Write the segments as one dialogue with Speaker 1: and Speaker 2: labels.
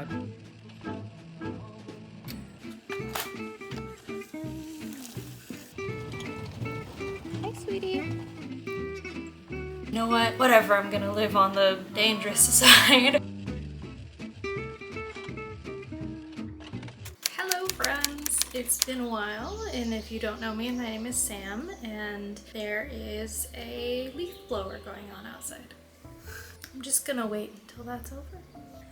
Speaker 1: Hi, sweetie. You know what? Whatever, I'm gonna live on the dangerous side. Hello friends! It's been a while, and if you don't know me, my name is Sam, and there is a leaf blower going on outside. I'm just gonna wait until that's over.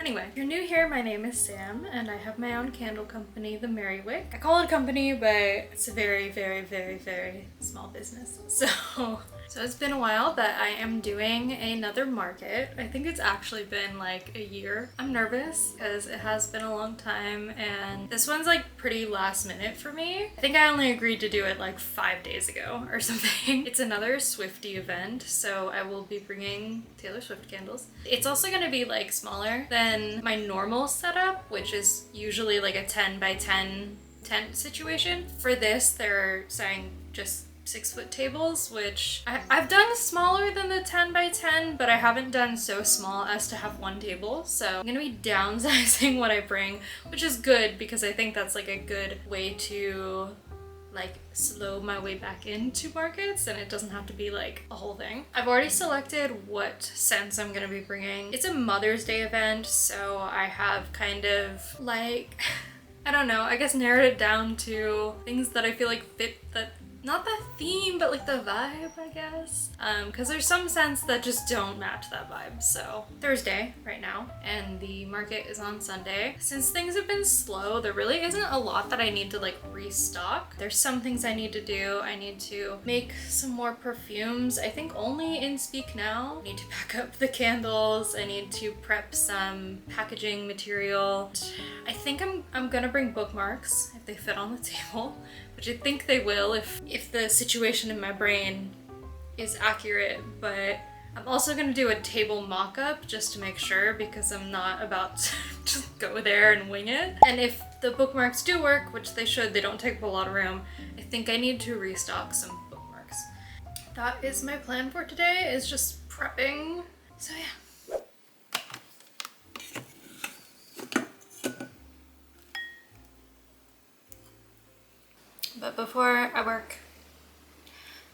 Speaker 1: Anyway, if you're new here, my name is Sam, and I have my own candle company, the Merry Wick. I call it a company, but it's a very, very, very, very small business. So it's been a while that I am doing another market. I think it's actually been like a year. I'm nervous because it has been a long time, and this one's like pretty last minute for me. I think I only agreed to do it like 5 days ago or something. It's another swiftie event, so I will be bringing Taylor Swift candles. It's also going to be like smaller than my normal setup, which is usually like a 10 by 10 tent situation. For this, they're saying just 6-foot tables, which I've done smaller than the 10 by 10, but I haven't done so small as to have one table. So I'm gonna be downsizing what I bring, which is good because I think that's like a good way to like slow my way back into markets, and it doesn't have to be like a whole thing. I've already selected what scents I'm gonna be bringing. It's a Mother's Day event, so I have kind of like, I don't know, I guess narrowed it down to things that I feel like fit that, not the theme, but like the vibe, I guess. Because there's some scents that just don't match that vibe. So Thursday right now, and the market is on Sunday. Since things have been slow, there really isn't a lot that I need to like restock. There's some things I need to do. I need to make some more perfumes. I think only in Speak Now. I need to pack up the candles. I need to prep some packaging material. I think I'm gonna bring bookmarks if they fit on the table, which I think they will if the situation in my brain is accurate, but I'm also gonna do a table mock-up just to make sure, because I'm not about to just go there and wing it. And if the bookmarks do work, which they should, they don't take up a lot of room, I think I need to restock some bookmarks. That is my plan for today, is just prepping. So yeah. But before I work,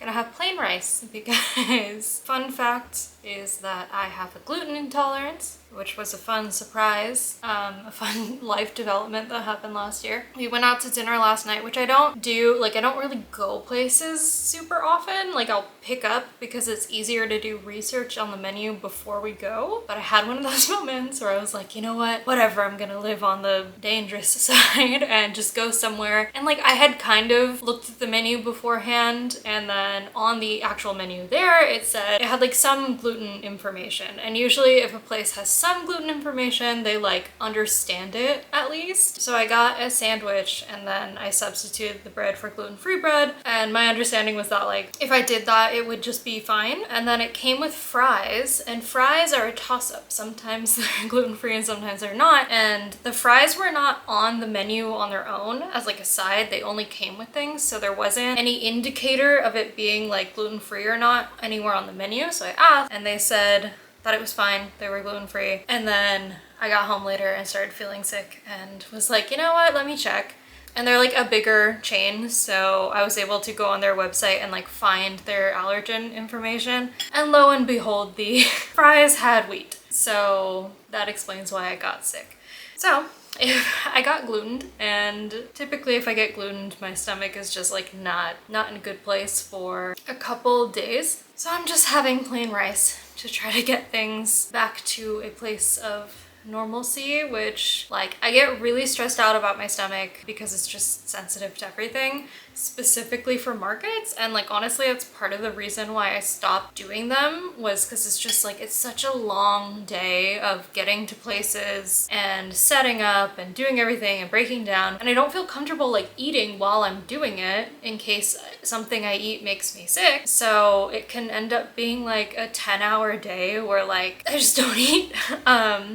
Speaker 1: I'm gonna have plain rice, because fun fact is that I have a gluten intolerance, which was a fun surprise, a fun life development that happened last year. We went out to dinner last night, which I don't do, like I don't really go places super often. Like I'll pick up because it's easier to do research on the menu before we go. But I had one of those moments where I was like, you know what, whatever, I'm gonna live on the dangerous side and just go somewhere. And like I had kind of looked at the menu beforehand, and then on the actual menu there, it said it had like some gluten information. And usually if a place has some gluten information, they like understand it at least. So I got a sandwich, and then I substituted the bread for gluten-free bread, and my understanding was that like if I did that it would just be fine. And then it came with fries, and fries are a toss-up. Sometimes they're gluten-free and sometimes they're not, and the fries were not on the menu on their own as like a side. They only came with things, so there wasn't any indicator of it being like gluten-free or not anywhere on the menu. So I asked, and they said that it was fine, they were gluten-free. And then I got home later and started feeling sick and was like, you know what, let me check. And they're like a bigger chain, so I was able to go on their website and like find their allergen information. And lo and behold, the fries had wheat. So that explains why I got sick. So if I got glutened, and typically if I get glutened, my stomach is just like not in a good place for a couple days. So I'm just having plain rice to try to get things back to a place of normalcy, which like I get really stressed out about my stomach because it's just sensitive to everything, specifically for markets. And like honestly, it's part of the reason why I stopped doing them, was because it's just like it's such a long day of getting to places and setting up and doing everything and breaking down, and I don't feel comfortable like eating while I'm doing it in case something I eat makes me sick. So it can end up being like a 10-hour day where like I just don't eat.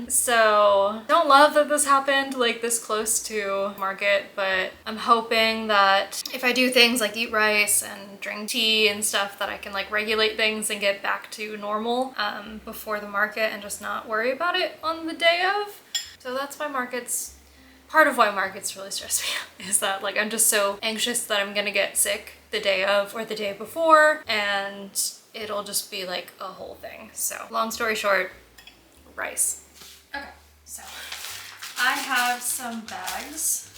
Speaker 1: So don't love that this happened like this close to market, but I'm hoping that if I do things like eat rice and drink tea and stuff, that I can like regulate things and get back to normal before the market and just not worry about it on the day of. So that's why markets, part of why markets really stress me out is that like I'm just so anxious that I'm gonna get sick the day of or the day before, and it'll just be like a whole thing. So long story short, rice. Okay, so I have some bags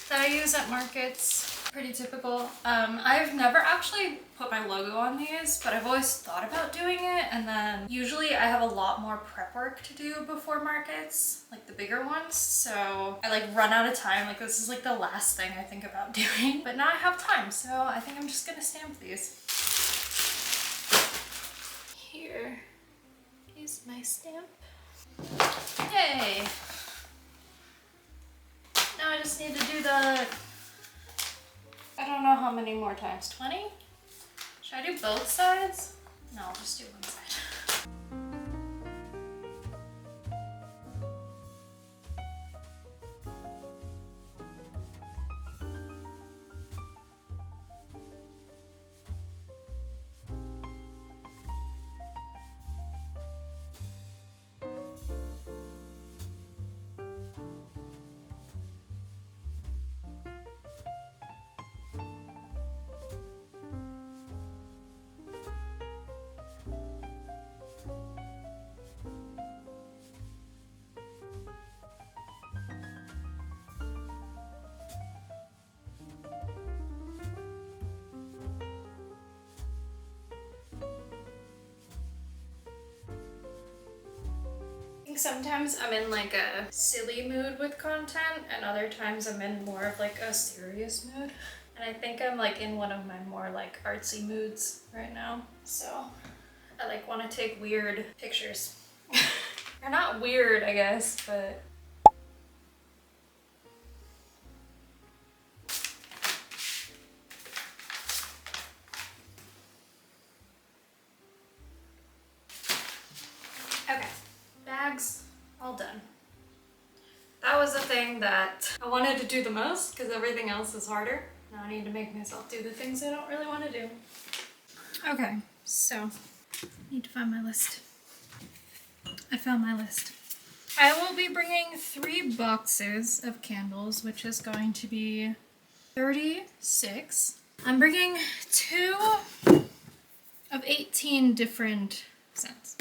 Speaker 1: that I use at markets. Pretty typical. I've never actually put my logo on these, but I've always thought about doing it, and then usually I have a lot more prep work to do before markets, like the bigger ones, so I like run out of time. Like this is like the last thing I think about doing, but now I have time, so I think I'm just gonna stamp these. Here is my stamp. Yay! Now I just need to do the, I don't know how many more times, 20? Should I do both sides? No, I'll just do one side. Sometimes I'm in like a silly mood with content, and other times I'm in more of like a serious mood. And I think I'm like in one of my more like artsy moods right now. So I like want to take weird pictures. They're not weird, I guess, but okay. Bags all done. That was the thing that I wanted to do the most because everything else is harder. Now I need to make myself do the things I don't really want to do. Okay, so I need to find my list. I found my list. I will be bringing 3 boxes of candles, which is going to be 36. I'm bringing 2 of 18 different scents.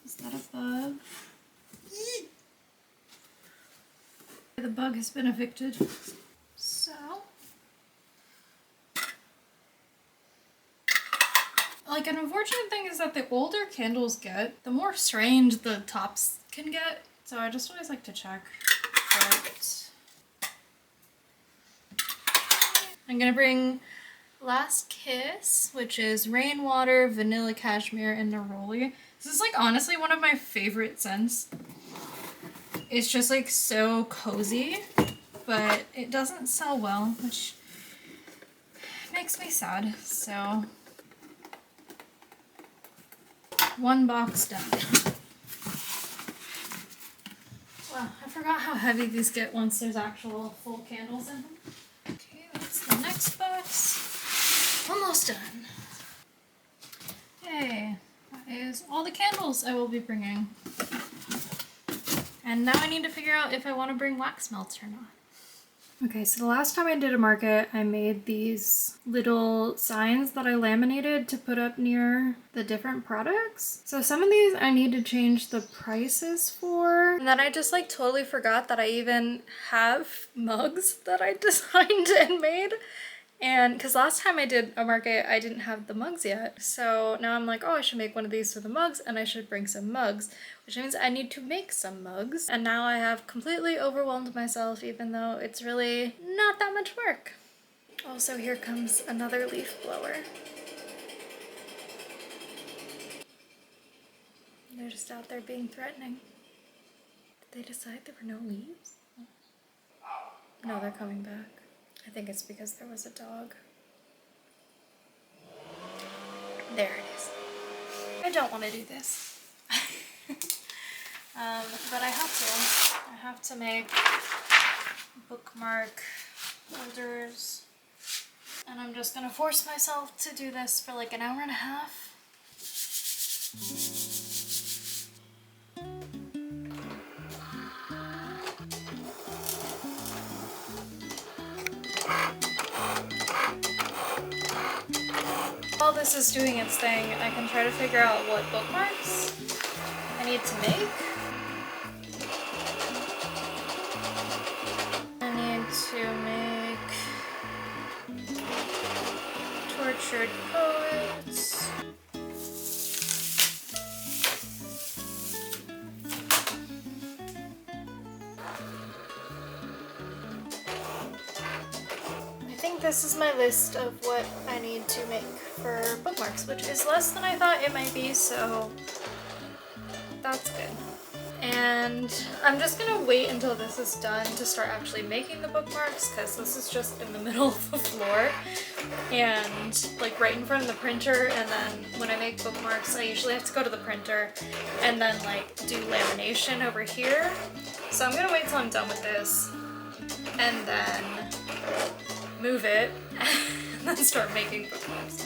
Speaker 1: Is that a bug? The bug has been evicted. So, like, an unfortunate thing is that the older candles get, the more strange the tops can get. So I just always like to check. But I'm gonna bring Last Kiss, which is rainwater, vanilla cashmere, and neroli. This is like honestly one of my favorite scents. It's just like so cozy, but it doesn't sell well, which makes me sad. So 1 box done. Wow, I forgot how heavy these get once there's actual full candles in them. Okay, that's the next box. Almost done. Yay, that is all the candles I will be bringing. And now I need to figure out if I want to bring wax melts or not. Okay, so the last time I did a market, I made these little signs that I laminated to put up near the different products. So some of these I need to change the prices for. And then I just like totally forgot that I even have mugs that I designed and made. And because last time I did a market, I didn't have the mugs yet. So now I'm like, oh, I should make one of these for the mugs, and I should bring some mugs, which means I need to make some mugs. And now I have completely overwhelmed myself, even though it's really not that much work. Also, here comes another leaf blower. They're just out there being threatening. Did they decide there were no leaves? No, they're coming back. I think it's because there was a dog. There it is. I don't want to do this. But I have to. I have to make bookmark holders. And I'm just gonna force myself to do this for like an hour and a half. this is doing its thing, I can try to figure out what bookmarks I need to make. I need to make tortured poets. This is my list of what I need to make for bookmarks, which is less than I thought it might be, so that's good. And I'm just gonna wait until this is done to start actually making the bookmarks, because this is just in the middle of the floor and like right in front of the printer, and then when I make bookmarks I usually have to go to the printer and then like do lamination over here. So I'm gonna wait till I'm done with this and then move it and then start making bookmarks.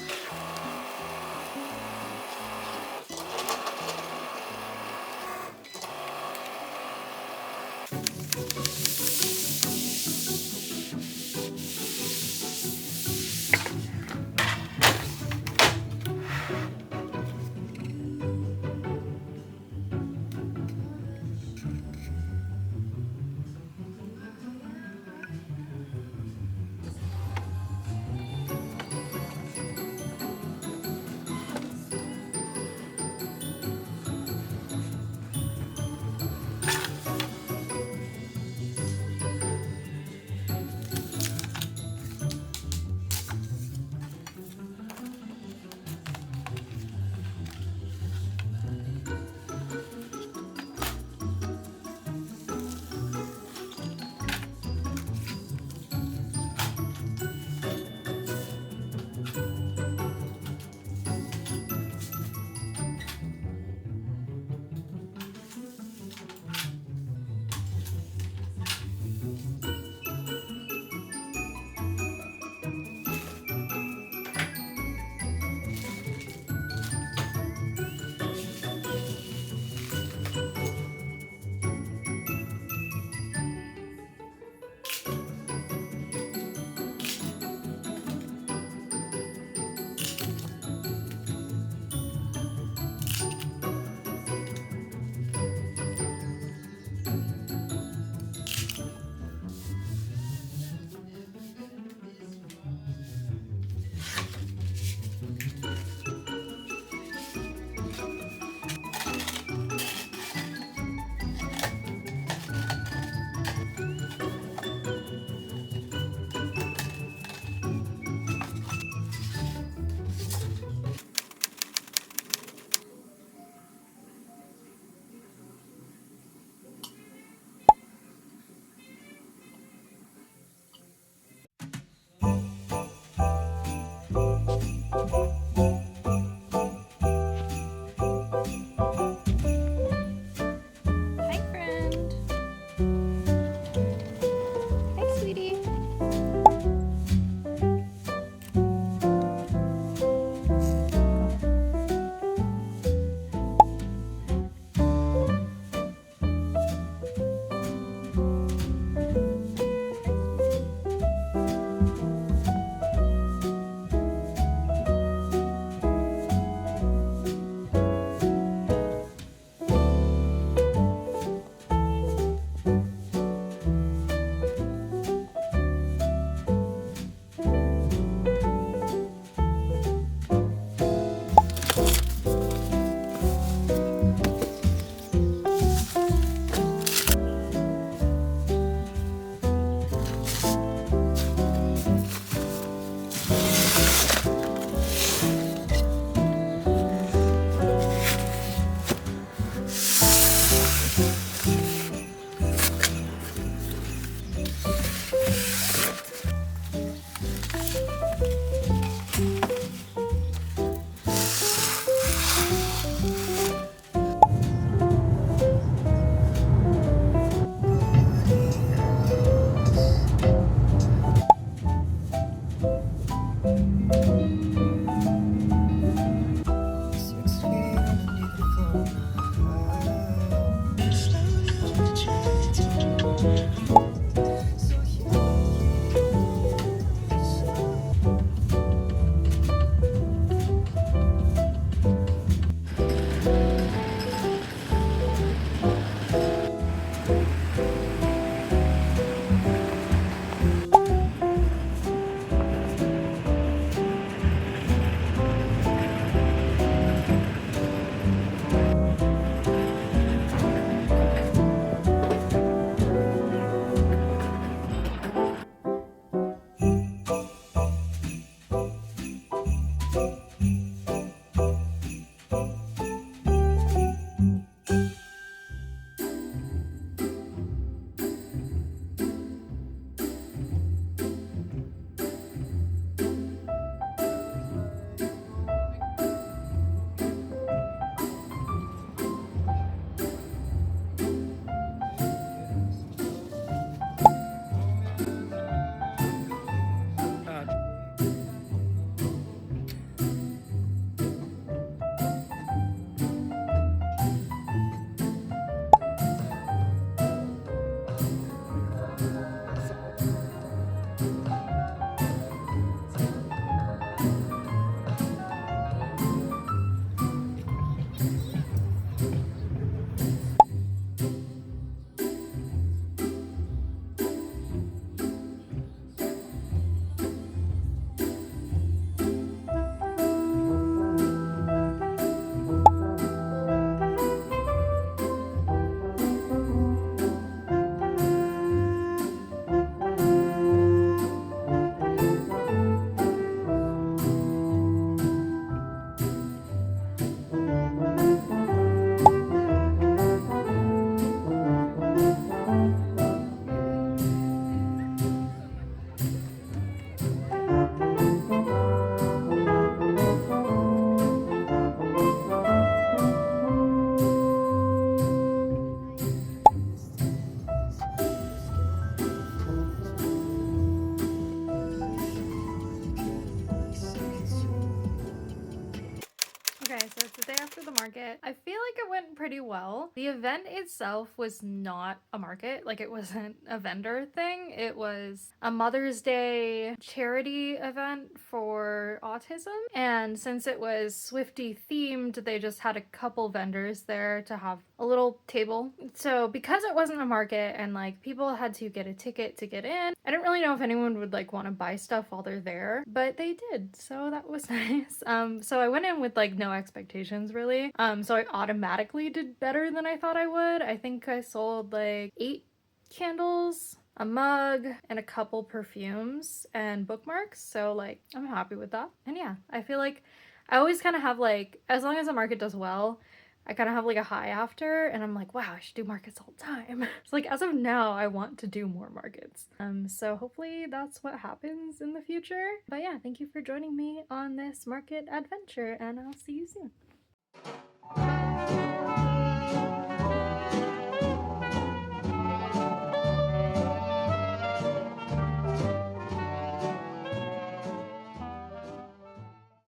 Speaker 1: pretty well. The event itself was not a market, like it wasn't a vendor thing. It was a Mother's Day charity event for autism. And since it was Swiftie themed, they just had a couple vendors there to have a little table. So because it wasn't a market and like people had to get a ticket to get in, I didn't really know if anyone would like want to buy stuff while they're there, but they did. So that was nice. So I went in with like no expectations really. So I automatically did better than I thought I would. I think I sold like 8 candles, a mug, and a couple perfumes and bookmarks. So like I'm happy with that. And yeah, I feel like I always kind of have like, as long as the market does well, I kind of have like a high after, and I'm like, wow, I should do markets all the time. So like as of now, I want to do more markets. So hopefully that's what happens in the future. But yeah, thank you for joining me on this market adventure, and I'll see you soon.